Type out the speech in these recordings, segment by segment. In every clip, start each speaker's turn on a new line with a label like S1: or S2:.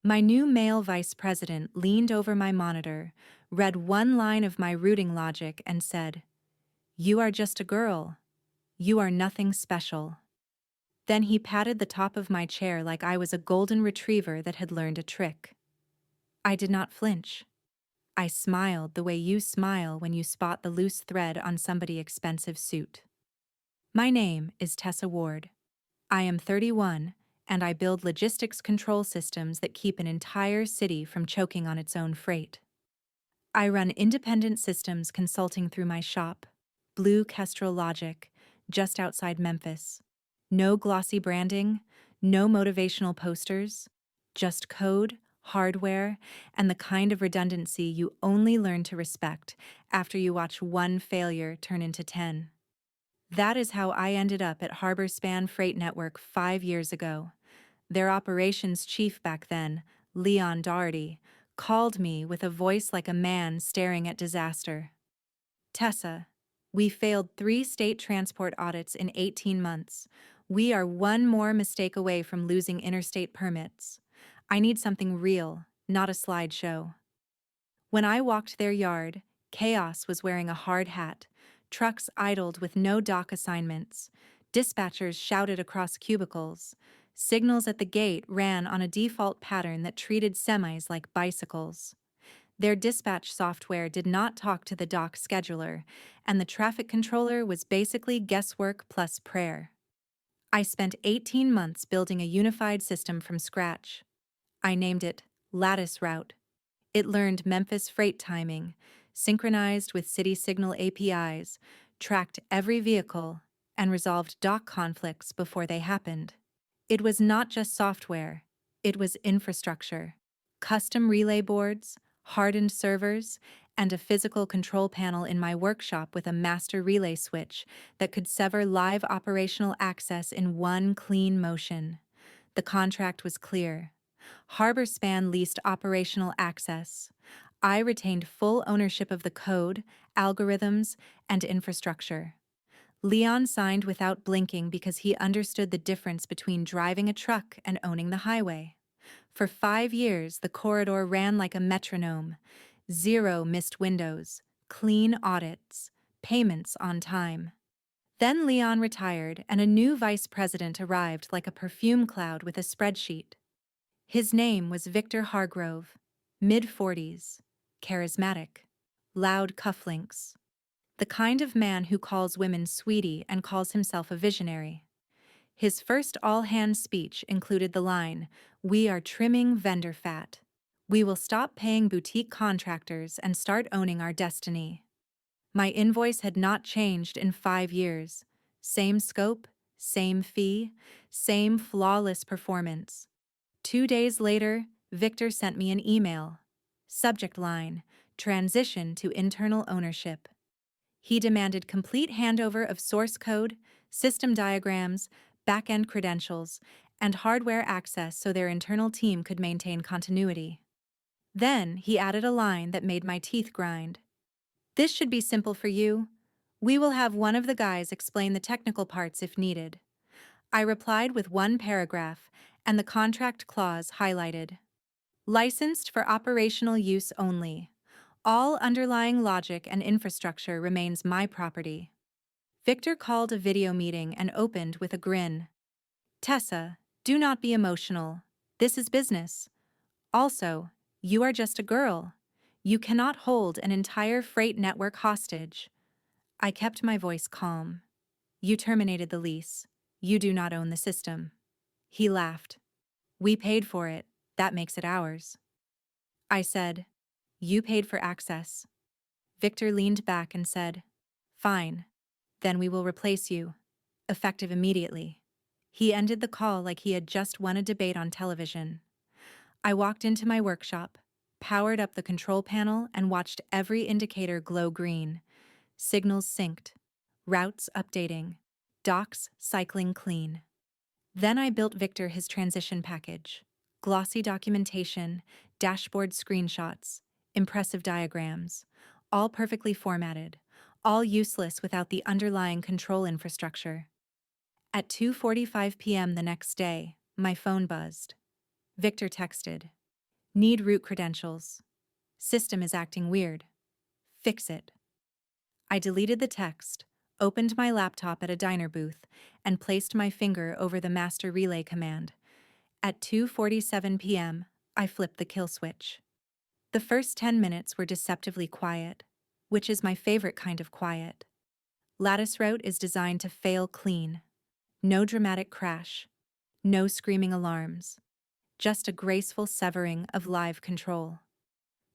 S1: My new male vice president leaned over my monitor, read one line of my routing logic, and said, "You are just a girl. You are nothing special." Then he patted the top of my chair like I was a golden retriever that had learned a trick. I did not flinch. I smiled the way you smile when you spot the loose thread on somebody's expensive suit. My name is Tessa Ward. I am 31, and I build logistics control systems that keep an entire city from choking on its own freight. I run independent systems consulting through my shop, Blue Kestrel Logic, just outside Memphis. No glossy branding, no motivational posters, just code, hardware, and the kind of redundancy you only learn to respect after you watch one failure turn into 10. That is how I ended up at Harborspan Freight Network 5 years ago. Their operations chief back then, Leon Doherty, called me with a voice like a man staring at disaster. "Tessa, we failed 3 state transport audits in 18 months. We are one more mistake away from losing interstate permits. I need something real, not a slideshow." When I walked their yard, chaos was wearing a hard hat, trucks idled with no dock assignments, dispatchers shouted across cubicles, signals at the gate ran on a default pattern that treated semis like bicycles. Their dispatch software did not talk to the dock scheduler, and the traffic controller was basically guesswork plus prayer. I spent 18 months building a unified system from scratch. I named it Lattice Route. It learned Memphis freight timing, synchronized with city signal APIs, tracked every vehicle, and resolved dock conflicts before they happened. It was not just software, it was infrastructure. Custom relay boards, hardened servers, and a physical control panel in my workshop with a master relay switch that could sever live operational access in one clean motion. The contract was clear. Harborspan leased operational access. I retained full ownership of the code, algorithms, and infrastructure. Leon signed without blinking because he understood the difference between driving a truck and owning the highway. For 5 years, the corridor ran like a metronome. 0 missed windows, clean audits, payments on time. Then Leon retired, and a new vice president arrived like a perfume cloud with a spreadsheet. His name was Victor Hargrove, mid-40s, charismatic, loud cufflinks, the kind of man who calls women sweetie and calls himself a visionary. His first all-hands speech included the line, "We are trimming vendor fat. We will stop paying boutique contractors and start owning our destiny." My invoice had not changed in 5 years. Same scope, same fee, same flawless performance. 2 days later, Victor sent me an email. Subject line, "Transition to internal ownership." He demanded complete handover of source code, system diagrams, back-end credentials, and hardware access so their internal team could maintain continuity. Then he added a line that made my teeth grind. "This should be simple for you. We will have one of the guys explain the technical parts if needed." I replied with one paragraph, and the contract clause highlighted. "Licensed for operational use only. All underlying logic and infrastructure remains my property." Victor called a video meeting and opened with a grin. "Tessa, do not be emotional. This is business. Also, you are just a girl. You cannot hold an entire freight network hostage." I kept my voice calm. "You terminated the lease. You do not own the system." He laughed. "We paid for it. That makes it ours." I said, "You paid for access." Victor leaned back and said, "Fine. Then we will replace you. Effective immediately." He ended the call like he had just won a debate on television. I walked into my workshop, powered up the control panel, and watched every indicator glow green. Signals synced, routes updating, docks cycling clean. Then I built Victor his transition package. Glossy documentation, dashboard screenshots, impressive diagrams, all perfectly formatted, all useless without the underlying control infrastructure. At 2:45 p.m. the next day, my phone buzzed. Victor texted, Need root credentials. System is acting weird. Fix it. I deleted the text, opened my laptop at a diner booth, and placed my finger over the master relay command. At 2:47 p.m., I flipped the kill switch. The first 10 minutes were deceptively quiet, which is my favorite kind of quiet. Lattice route is designed to fail clean. No dramatic crash. No screaming alarms. Just a graceful severing of live control.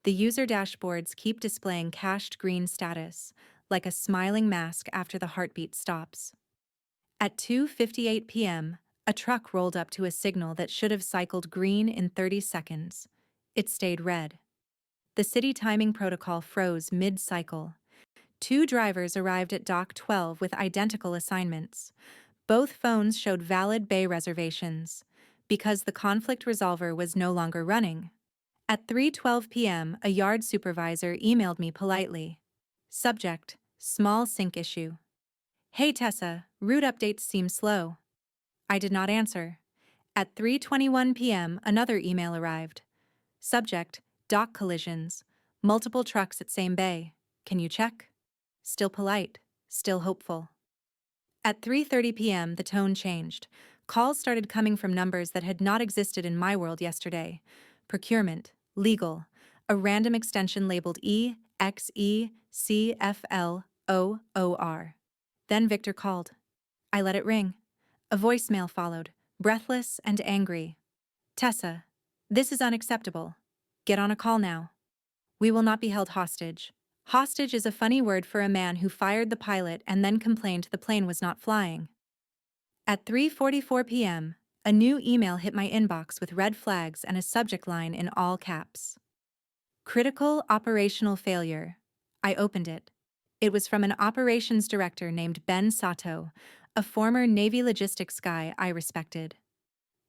S1: The user dashboards keep displaying cached green status, like a smiling mask after the heartbeat stops. At 2:58 p.m., a truck rolled up to a signal that should have cycled green in 30 seconds. It stayed red. The city timing protocol froze mid-cycle. Two drivers arrived at Dock 12 with identical assignments. Both phones showed valid bay reservations, because the conflict resolver was no longer running. At 3:12 p.m., a yard supervisor emailed me politely. Subject: small sync issue. Hey Tessa, route updates seem slow. I did not answer. At 3:21 p.m., another email arrived. Subject: dock collisions. Multiple trucks at same bay. Can you check? Still polite, still hopeful. At 3:30 p.m., the tone changed. Calls started coming from numbers that had not existed in my world yesterday. Procurement, legal, a random extension labeled EXECFLOOR. Then Victor called. I let it ring. A voicemail followed, breathless and angry. Tessa, this is unacceptable. Get on a call now. We will not be held hostage. Hostage is a funny word for a man who fired the pilot and then complained the plane was not flying. At 3:44 p.m., a new email hit my inbox with red flags and a subject line in all caps. Critical operational failure. I opened it. It was from an operations director named Ben Sato, a former Navy logistics guy I respected.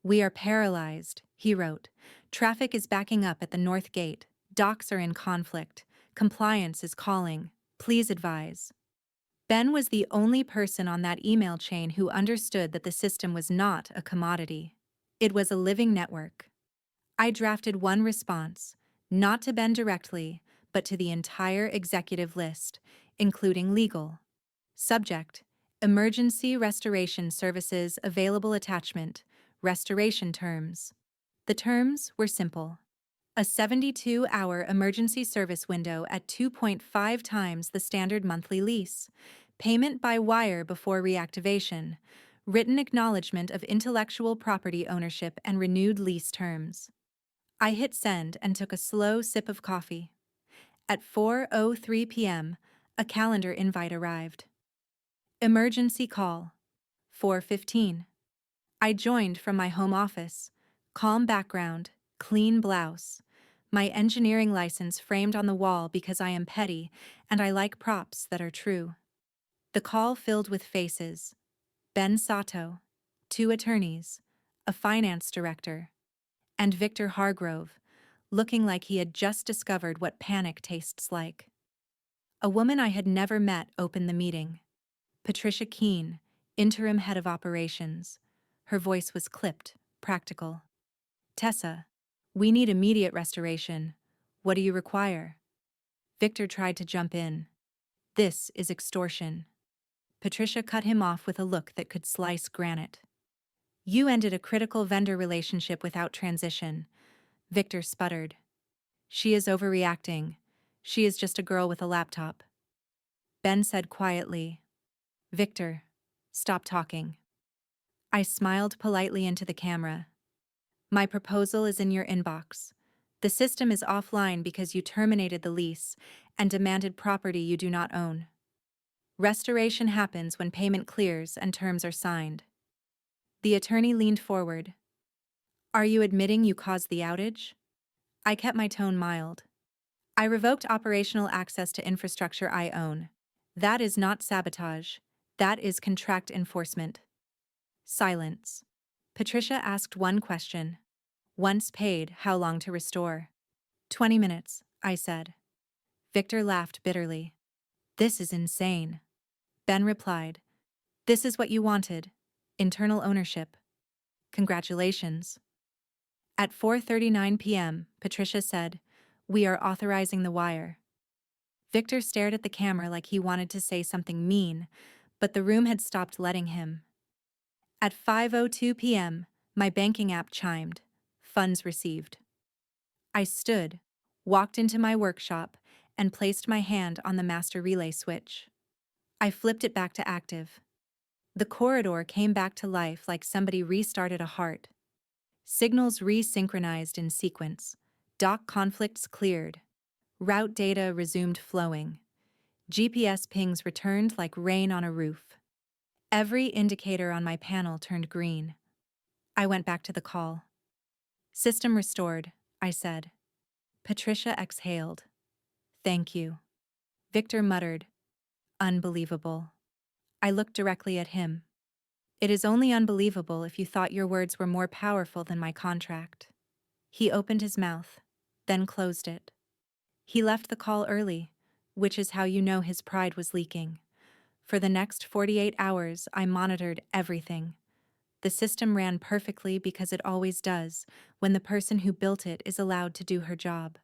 S1: We are paralyzed, he wrote. Traffic is backing up at the North Gate. Docks are in conflict. Compliance is calling. Please advise. Ben was the only person on that email chain who understood that the system was not a commodity. It was a living network. I drafted one response, not to Ben directly, but to the entire executive list, including legal. Subject: Emergency Restoration Services Available Attachment, Restoration Terms. The terms were simple. A 72-hour emergency service window at 2.5 times the standard monthly lease, payment by wire before reactivation, written acknowledgement of intellectual property ownership and renewed lease terms. I hit send and took a slow sip of coffee. At 4:03 p.m., a calendar invite arrived. Emergency call. 4:15. I joined from my home office. Calm background, clean blouse. My engineering license framed on the wall because I am petty and I like props that are true. The call filled with faces. Ben Sato, two attorneys, a finance director, and Victor Hargrove, looking like he had just discovered what panic tastes like. A woman I had never met opened the meeting. Patricia Keene, interim head of operations. Her voice was clipped, practical. Tessa, we need immediate restoration. What do you require? Victor tried to jump in. This is extortion. Patricia cut him off with a look that could slice granite. You ended a critical vendor relationship without transition. Victor sputtered. She is overreacting. She is just a girl with a laptop. Ben said quietly, Victor, stop talking. I smiled politely into the camera. My proposal is in your inbox. The system is offline because you terminated the lease and demanded property you do not own. Restoration happens when payment clears and terms are signed. The attorney leaned forward. Are you admitting you caused the outage? I kept my tone mild. I revoked operational access to infrastructure I own. That is not sabotage. That is contract enforcement. Silence. Patricia asked one question. Once paid, how long to restore? 20 minutes, I said. Victor laughed bitterly. This is insane. Ben replied. This is what you wanted. Internal ownership. Congratulations. At 4:39 p.m., Patricia said, "We are authorizing the wire." Victor stared at the camera like he wanted to say something mean, but the room had stopped letting him. At 5:02 p.m., my banking app chimed. Funds received. I stood, walked into my workshop, and placed my hand on the master relay switch. I flipped it back to active. The corridor came back to life like somebody restarted a heart. Signals resynchronized in sequence. Dock conflicts cleared. Route data resumed flowing. GPS pings returned like rain on a roof. Every indicator on my panel turned green. I went back to the call. "System restored," I said. Patricia exhaled. "Thank you." Victor muttered, "Unbelievable." I looked directly at him. "It is only unbelievable if you thought your words were more powerful than my contract." He opened his mouth, then closed it. He left the call early, which is how you know his pride was leaking. For the next 48 hours, I monitored everything. The system ran perfectly because it always does when the person who built it is allowed to do her job.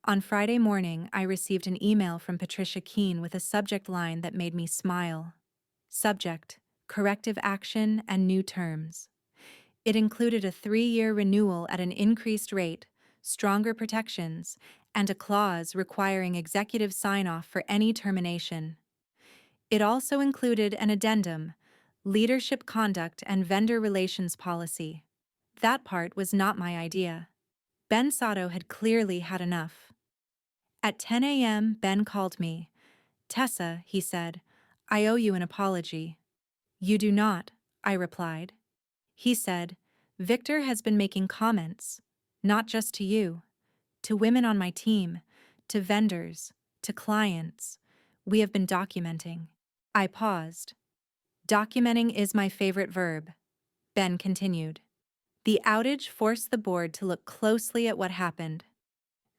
S1: On Friday morning, I received an email from Patricia Keene with a subject line that made me smile. Subject: corrective action and new terms. It included a 3-year renewal at an increased rate, stronger protections, and a clause requiring executive sign-off for any termination. It also included an addendum: leadership conduct and vendor relations policy. That part was not my idea. Ben Sato had clearly had enough. At 10 a.m., Ben called me. "Tessa," he said, "I owe you an apology." "You do not," I replied. He said, "Victor has been making comments, not just to you, to women on my team, to vendors, to clients. We have been documenting." I paused. "Documenting is my favorite verb," Ben continued. The outage forced the board to look closely at what happened.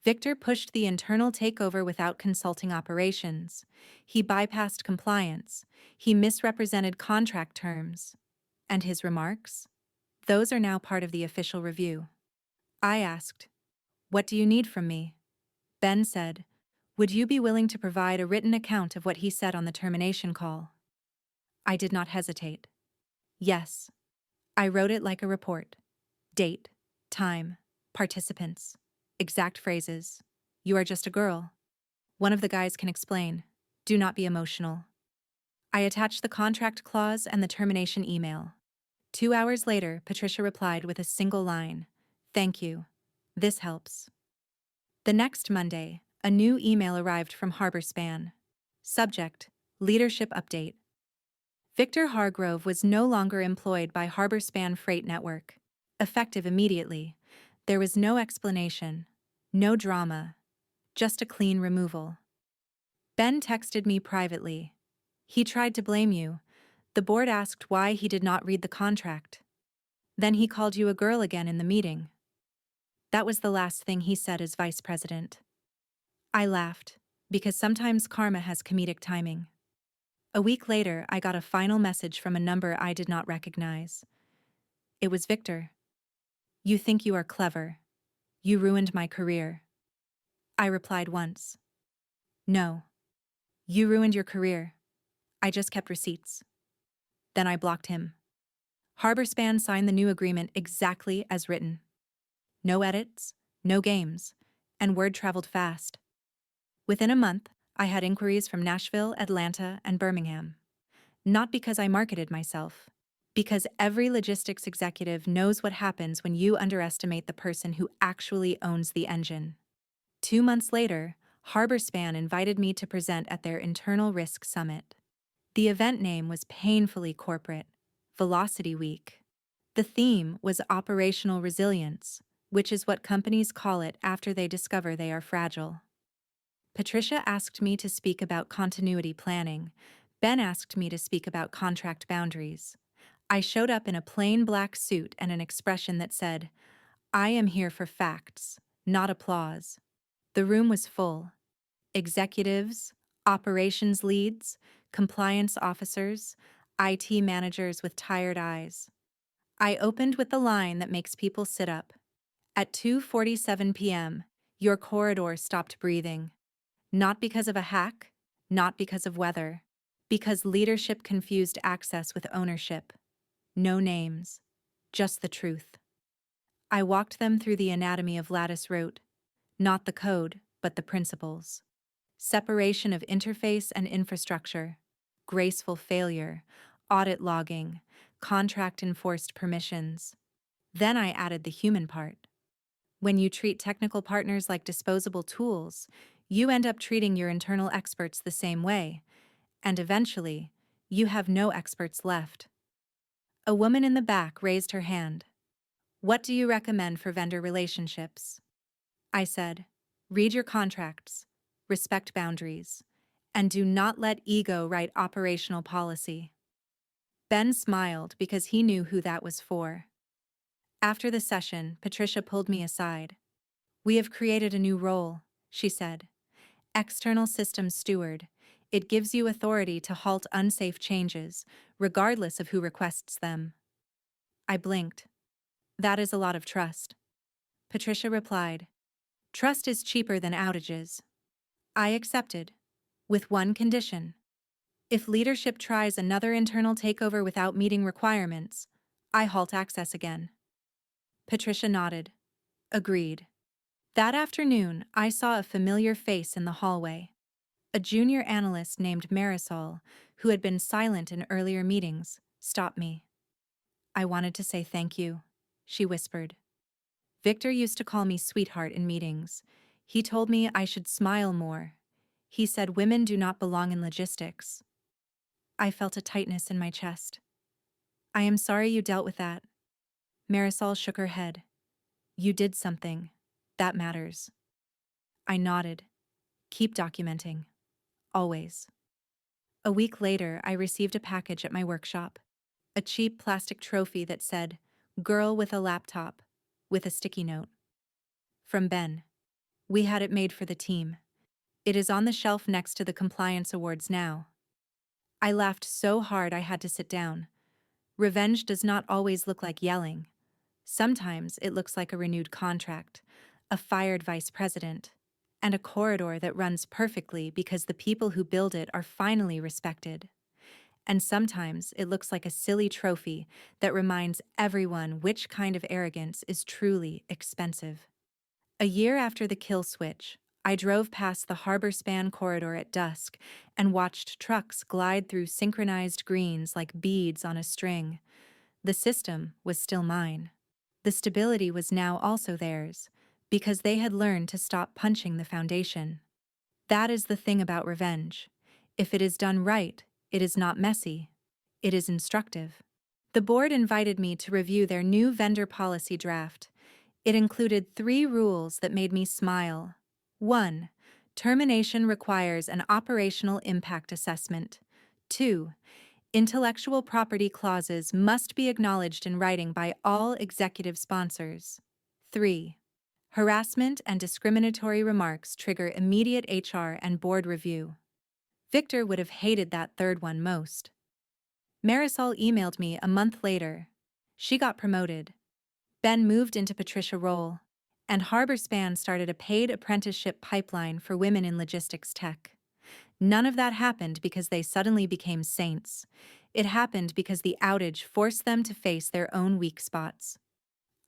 S1: Victor pushed the internal takeover without consulting operations. He bypassed compliance. He misrepresented contract terms. And his remarks? Those are now part of the official review. I asked, "What do you need from me?" Ben said, "Would you be willing to provide a written account of what he said on the termination call?" I did not hesitate. Yes. I wrote it like a report. Date, time, participants, exact phrases. "You are just a girl." One of the guys can explain. "Do not be emotional." I attached the contract clause and the termination email. 2 hours later, Patricia replied with a single line: "Thank you. This helps." The next Monday, a new email arrived from HarborSpan. Subject: leadership update. Victor Hargrove was no longer employed by HarborSpan Freight Network. Effective immediately. There was no explanation, no drama, just a clean removal. Ben texted me privately. "He tried to blame you. The board asked why he did not read the contract. Then he called you a girl again in the meeting." That was the last thing he said as vice president. I laughed, because sometimes karma has comedic timing. A week later, I got a final message from a number I did not recognize. It was Victor. "You think you are clever. You ruined my career." I replied once. "No. You ruined your career. I just kept receipts." Then I blocked him. HarborSpan signed the new agreement exactly as written. No edits, no games, and word traveled fast. Within a month, I had inquiries from Nashville, Atlanta, and Birmingham. Not because I marketed myself, because every logistics executive knows what happens when you underestimate the person who actually owns the engine. 2 months later, HarborSpan invited me to present at their Internal Risk Summit. The event name was painfully corporate: Velocity Week. The theme was operational resilience, which is what companies call it after they discover they are fragile. Patricia asked me to speak about continuity planning. Ben asked me to speak about contract boundaries. I showed up in a plain black suit and an expression that said, "I am here for facts, not applause." The room was full. Executives, operations leads, compliance officers, IT managers with tired eyes. I opened with the line that makes people sit up. At 2:47 p.m., your corridor stopped breathing. Not because of a hack, not because of weather, because leadership confused access with ownership. No names, just the truth. I walked them through the anatomy of lattice rote, not the code, but the principles. Separation of interface and infrastructure, graceful failure, audit logging, contract-enforced permissions. Then I added the human part. When you treat technical partners like disposable tools, you end up treating your internal experts the same way, and eventually, you have no experts left. A woman in the back raised her hand. "What do you recommend for vendor relationships?" I said, "Read your contracts, respect boundaries, and do not let ego write operational policy." Ben smiled because he knew who that was for. After the session, Patricia pulled me aside. "We have created a new role," she said. "External Systems Steward. It gives you authority to halt unsafe changes, regardless of who requests them." I blinked. "That is a lot of trust." Patricia replied, "Trust is cheaper than outages." I accepted, with one condition. If leadership tries another internal takeover without meeting requirements, I halt access again. Patricia nodded. Agreed. That afternoon, I saw a familiar face in the hallway. A junior analyst named Marisol, who had been silent in earlier meetings, stopped me. "I wanted to say thank you," she whispered. "Victor used to call me sweetheart in meetings. He told me I should smile more. He said women do not belong in logistics." I felt a tightness in my chest. "I am sorry you dealt with that." Marisol shook her head. "You did something. That matters." I nodded. "Keep documenting. Always." A week later, I received a package at my workshop. A cheap plastic trophy that said, "Girl with a laptop," with a sticky note. From Ben. "We had it made for the team. It is on the shelf next to the compliance awards now." I laughed so hard I had to sit down. Revenge does not always look like yelling. Sometimes it looks like a renewed contract, a fired vice president, and a corridor that runs perfectly because the people who build it are finally respected. And sometimes it looks like a silly trophy that reminds everyone which kind of arrogance is truly expensive. A year after the kill switch, I drove past the harbor span corridor at dusk and watched trucks glide through synchronized greens like beads on a string. The system was still mine. The stability was now also theirs, because they had learned to stop punching the foundation. That is the thing about revenge. If it is done right, it is not messy. It is instructive. The board invited me to review their new vendor policy draft. It included 3 rules that made me smile. 1. Termination requires an operational impact assessment. 2. Intellectual property clauses must be acknowledged in writing by all executive sponsors. 3. Harassment and discriminatory remarks trigger immediate HR and board review. Victor would have hated that third one most. Marisol emailed me a month later. She got promoted. Ben moved into Patricia role, and HarborSpan started a paid apprenticeship pipeline for women in logistics tech. None of that happened because they suddenly became saints. It happened because the outage forced them to face their own weak spots.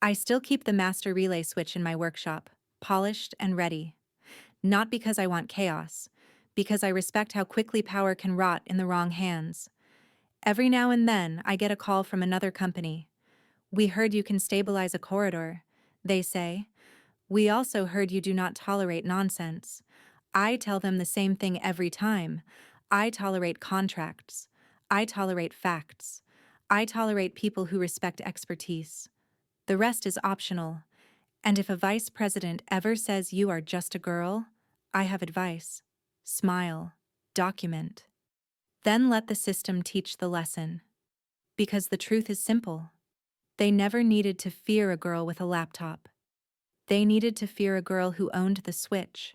S1: I still keep the master relay switch in my workshop, polished and ready. Not because I want chaos, because I respect how quickly power can rot in the wrong hands. Every now and then, I get a call from another company. "We heard you can stabilize a corridor," they say. "We also heard you do not tolerate nonsense." I tell them the same thing every time. I tolerate contracts. I tolerate facts. I tolerate people who respect expertise. The rest is optional. And if a vice president ever says you are just a girl, I have advice. Smile. Document. Then let the system teach the lesson. Because the truth is simple. They never needed to fear a girl with a laptop. They needed to fear a girl who owned the switch.